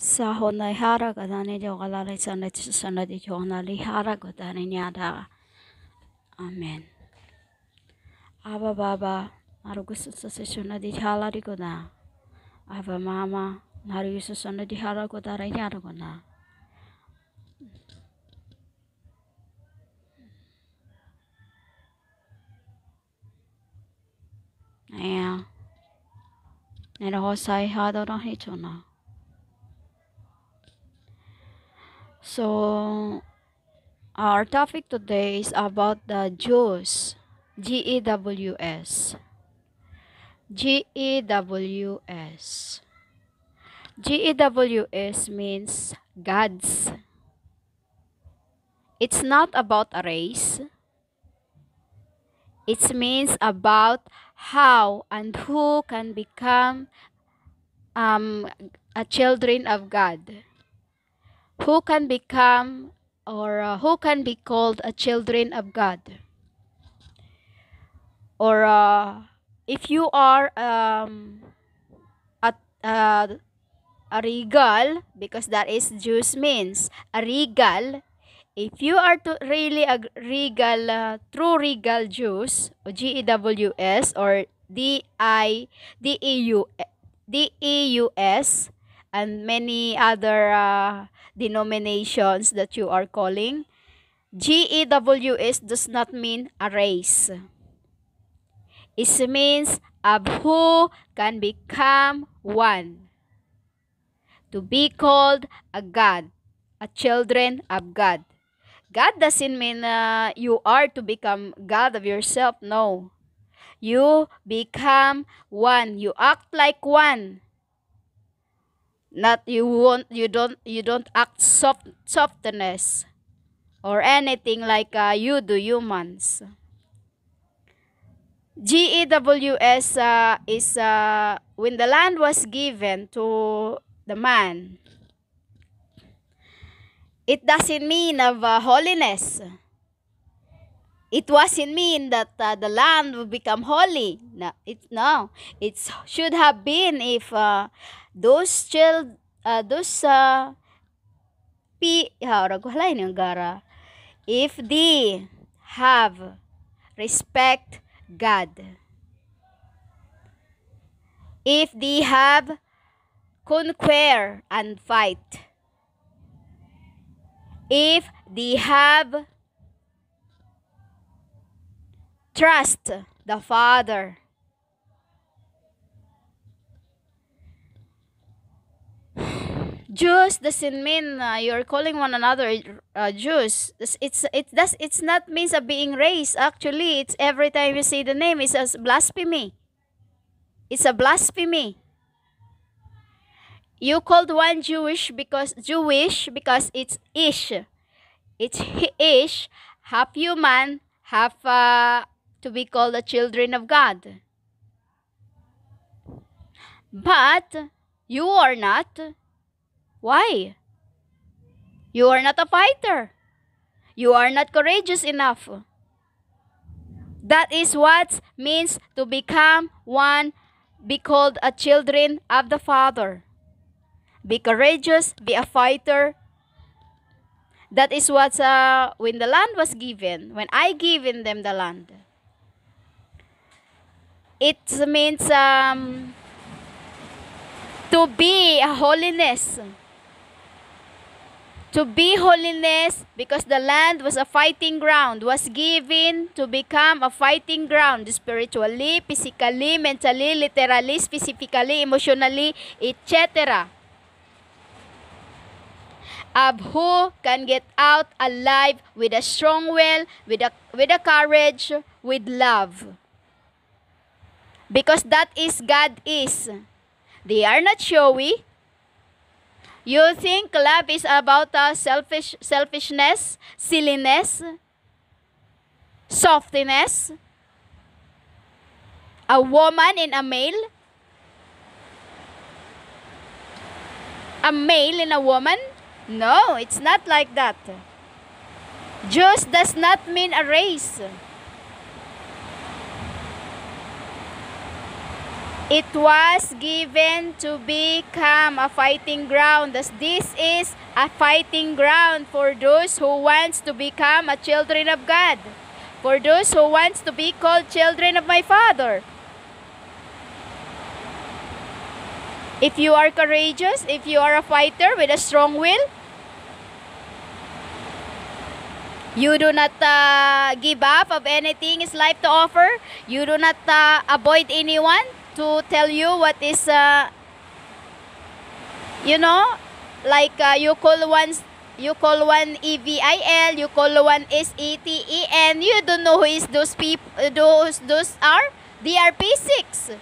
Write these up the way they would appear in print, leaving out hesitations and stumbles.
Sa honai hara ka dani jo kalali sana di jo nali hara ko dani nyada. Amen. Aba baba naru gusto sa sesyon di halari ko na. Aba mama naru gusto sana di hara ko dani nyada ko na. Ayan. Nero hosai hado na hito na. So, our topic today is about the Jews. G-E-W-S. G-E-W-S. G-E-W-S means gods. It's not about a race. It means about how and who can become a children of God. Who can become or who can be called a children of God? Or if you are a regal, because that is Jews means a regal. If you are to really a regal, true regal Jews, or G-E-W-S or D-E-U-S, and many other denominations that you are calling, G-E-W-S does not mean a race. It means of who can become one. To be called a God, a children of God. God doesn't mean you are to become God of yourself. No. You become one. You act like one. Not you don't act softness or anything like you do humans. GEWS is when the land was given to the man. It doesn't mean of holiness. It wasn't mean that the land will become holy. No, it should have been if if they have respect God, if they have conquer and fight, if they have trust the Father. Jews doesn't mean you're calling one another Jews. It's not means of being race. Actually, it's every time you say the name, it's a blasphemy. It's a blasphemy. You called one Jewish because it's ish. It's ish, half human, half to be called the children of God. But you are not. Why? You are not a fighter. You are not courageous enough. That is what means to become one, be called a children of the Father. Be courageous, be a fighter. That is what when the land was given, when I given them the land. It means to be a holiness. To be holiness because the land was a fighting ground, was given to become a fighting ground spiritually, physically, mentally, literally, specifically, emotionally, etc. Of who can get out alive with a strong will, with a courage, with love. Because that is God is. They are not showy. You think love is about selfishness, silliness, softness, a woman and a male and a woman? No, it's not like that. Jews does not mean a race. It was given to become a fighting ground. Thus, this is a fighting ground for those who wants to become a children of God. For those who wants to be called children of my Father. If you are courageous, if you are a fighter with a strong will, you do not give up of anything is life to offer. You do not avoid anyone to tell you what is, you know, like you call one EVIL, you call one SETEN. You don't know who is those people. Those are DRP6.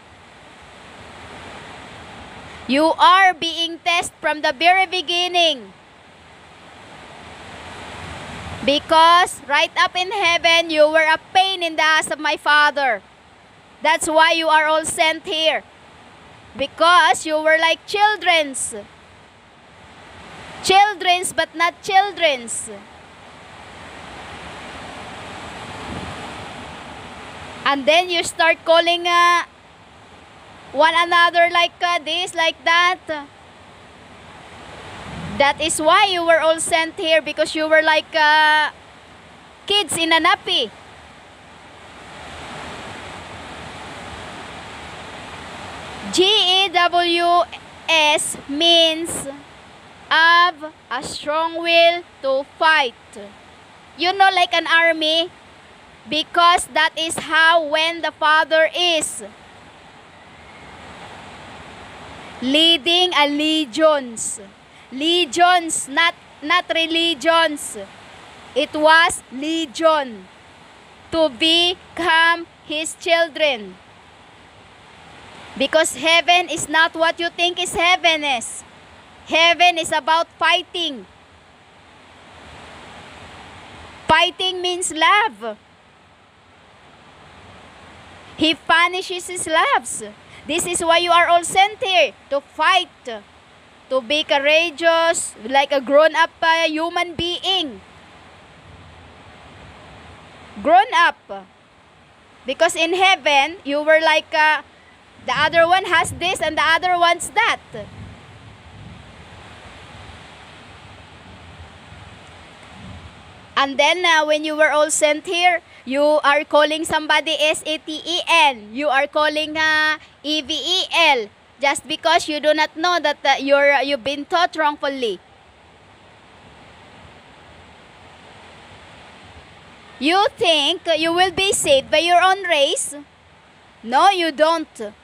You are being tested from the very beginning. Because right up in heaven, you were a pain in the ass of my Father. That's why you are all sent here. Because you were like children's. Children's but not children's. And then you start calling one another like this, like that. That is why you were all sent here, because you were like kids in a nappy. GEWS means have a strong will to fight. You know, like an army, because that is how when the Father is leading a legions. Legions, not religions. It was legion to become His children. Because heaven is not what you think is heaven is. Heaven is about fighting. Fighting means love. He punishes His loves. This is why you are all sent here, to fight. To be courageous, like a grown-up human being. Grown-up. Because in heaven, you were like, the other one has this and the other one's that. And then when you were all sent here, you are calling somebody SATEN. You are calling EVEL. Just because you do not know that you've been taught wrongfully. You think you will be saved by your own race? No, you don't.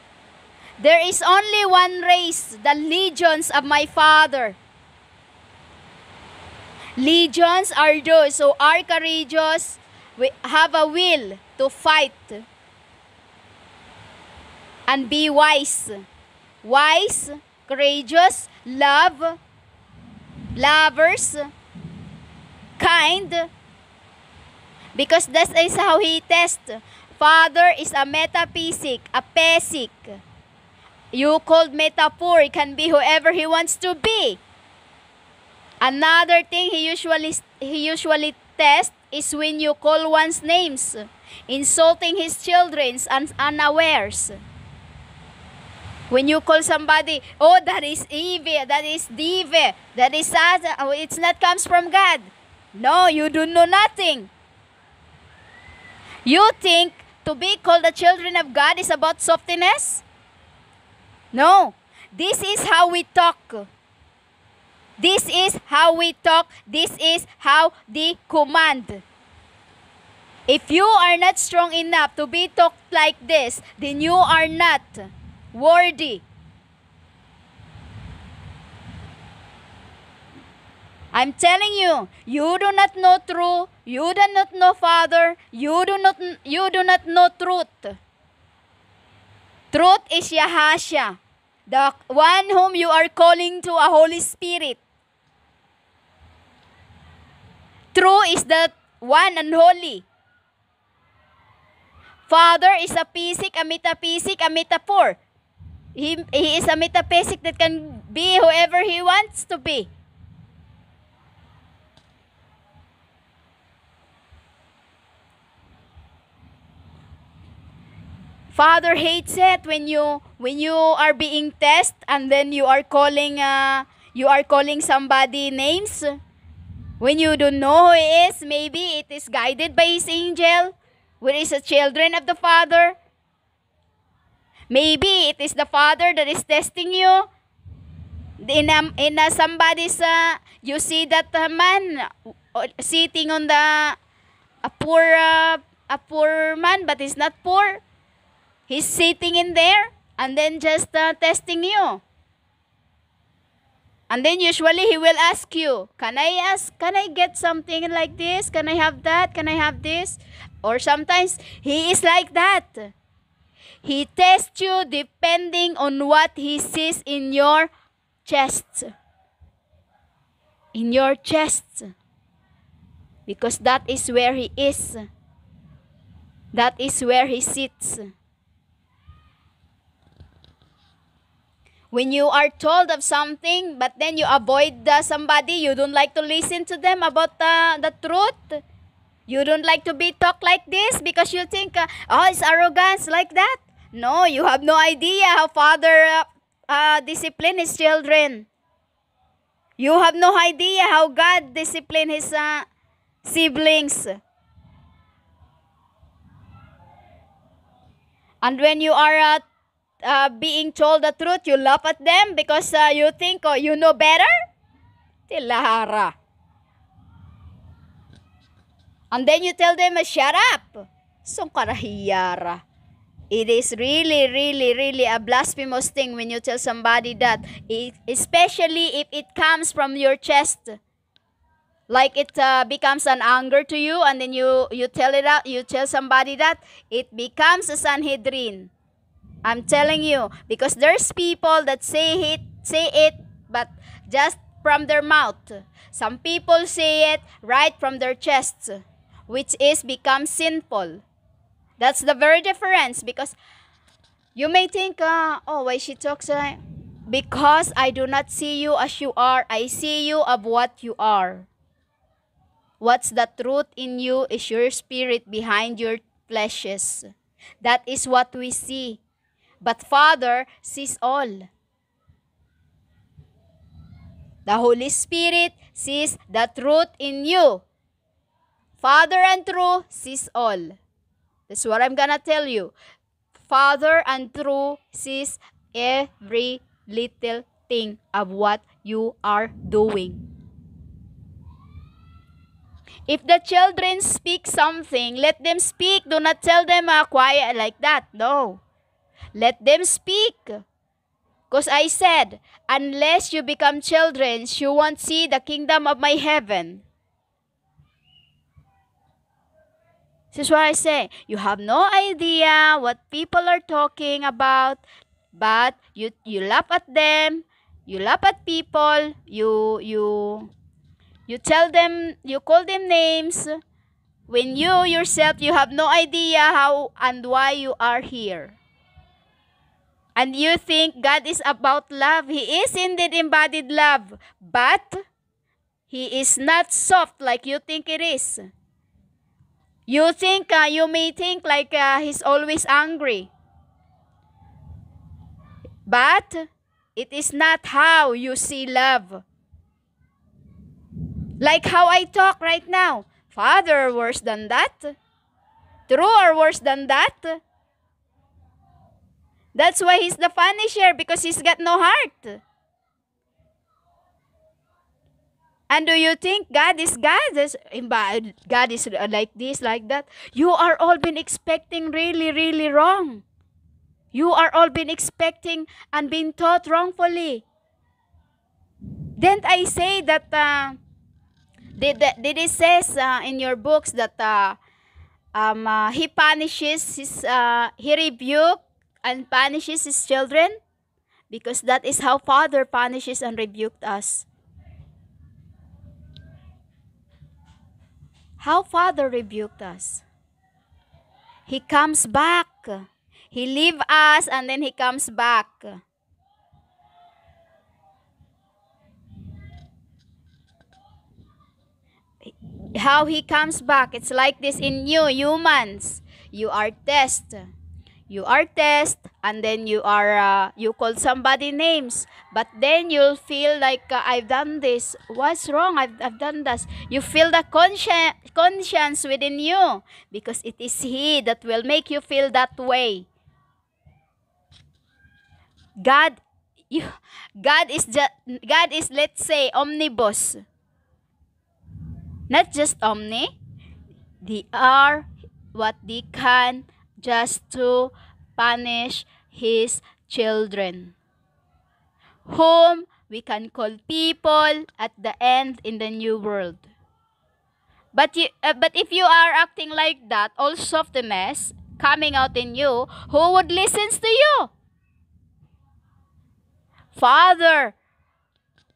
There is only one race, the legions of my Father. Legions are those who are courageous, have a will to fight, and be wise. Wise, courageous, lovers, kind, because that is how He tests. Father is a metaphysic, a pesic. You called metaphor, it can be whoever He wants to be. Another thing He usually tests is when you call one's names, insulting His children unawares. When you call somebody, oh, that is evil, that is diva, that is it's not comes from God. No, you do know nothing. You think to be called the children of God is about softness? No. This is how we talk. This is how we talk. This is how they command. If you are not strong enough to be talked like this, then you are not worthy. I'm telling you, you do not know truth, you do not know Father, you do not know truth. Truth is Yahashua, the one whom you are calling to a Holy Spirit. True is the one and holy. Father is a physic, a metaphysic, a metaphor. He is a metaphysic that can be whoever He wants to be. Father hates it when you are being tested and then you are calling somebody names when you don't know who he is. Maybe it is guided by his angel, where is the children of the Father. Maybe it is the Father that is testing you. Somebody's you see that man sitting on the a poor uh, a poor man, but he's not poor. He's sitting in there and then just testing you. And then usually he will ask you, can I get something like this? Can I have that? Can I have this? Or sometimes he is like that. He tests you depending on what he sees in your chest. In your chest. Because that is where he is. That is where he sits. When you are told of something, but then you avoid somebody, you don't like to listen to them about the truth. You don't like to be talked like this because you think, oh, it's arrogance like that. No, you have no idea how Father discipline his children. You have no idea how God discipline his siblings. And when you are being told the truth, you laugh at them because you think, oh, you know better? Tilahara. And then you tell them, shut up. Sungkarahiyara. It is really, really, really a blasphemous thing when you tell somebody that, especially if it comes from your chest. Like it becomes an anger to you, and then you tell it out, you tell somebody that, it becomes a Sanhedrin. I'm telling you, because there's people that say it, but just from their mouth. Some people say it right from their chests, which is become sinful. That's the very difference, because you may think, oh, why she talks? Because I do not see you as you are. I see you of what you are. What's the truth in you is your spirit behind your fleshes. That is what we see. But Father sees all. The Holy Spirit sees the truth in you. Father and truth sees all. That's what I'm gonna tell you. Father and truth sees every little thing of what you are doing. If the children speak something, let them speak. Do not tell them quiet like that. No. Let them speak. Because I said, unless you become children, you won't see the kingdom of my heaven. This is why I say, you have no idea what people are talking about, but you laugh at them, you laugh at people, you tell them, you call them names, when you yourself, you have no idea how and why you are here. And you think God is about love. He is indeed embodied love, but He is not soft like you think it is. You may think like He's always angry. But it is not how you see love. Like how I talk right now. Father, worse than that. True or worse than that. That's why He's the Punisher, because He's got no heart. And do you think God is God? God is like this, like that? You are all been expecting really, really wrong. You are all been expecting and being taught wrongfully. Didn't I say that, did it says in your books that He punishes He rebukes and punishes His children? Because that is how Father punishes and rebuked us. How Father rebuked us. He comes back. He leaves us and then He comes back. How He comes back, it's like this in you humans. You are tested. You are test, and then you call somebody names, but then you'll feel like, I've done this. What's wrong? I've done this. You feel the conscience within you, because it is He that will make you feel that way. God, you, God is, let's say, omnibus, not just omni. They are what they can just to punish His children, whom we can call people at the end in the new world. But if you are acting like that, all softness coming out in you, who would listen to you? Father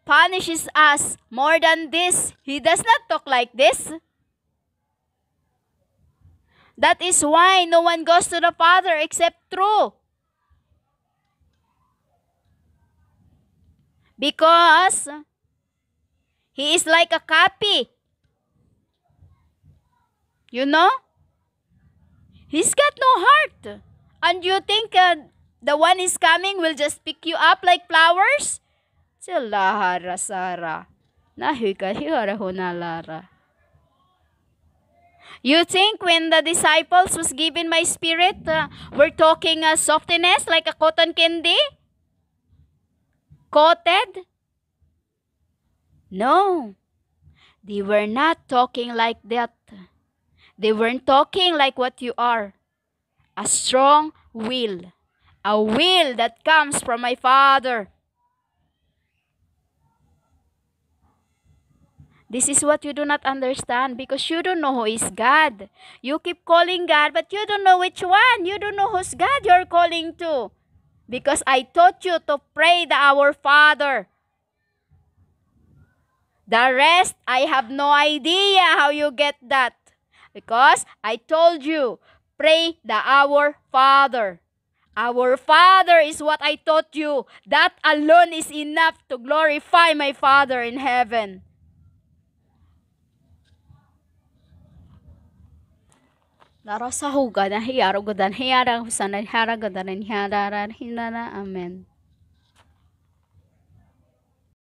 punishes us more than this. He does not talk like this. That is why no one goes to the Father except through. Because He is like a copy. You know? He's got no heart. And you think the one is coming will just pick you up like flowers? Silahara Sara. Nahikahira hunalara. You think when the disciples was given my spirit, we're talking softness like a cotton candy? Coated? No. They were not talking like that. They weren't talking like what you are. A strong will. A will that comes from my Father. This is what you do not understand, because you don't know who is God. You keep calling God, but you don't know which one. You don't know who's God you're calling to. Because I taught you to pray the Our Father. The rest, I have no idea how you get that. Because I told you, pray the Our Father. Our Father is what I taught you. That alone is enough to glorify my Father in heaven. Laro sa huga na hiyaro godan hiyara husanan hiyara godan hiyara hinana. Amen.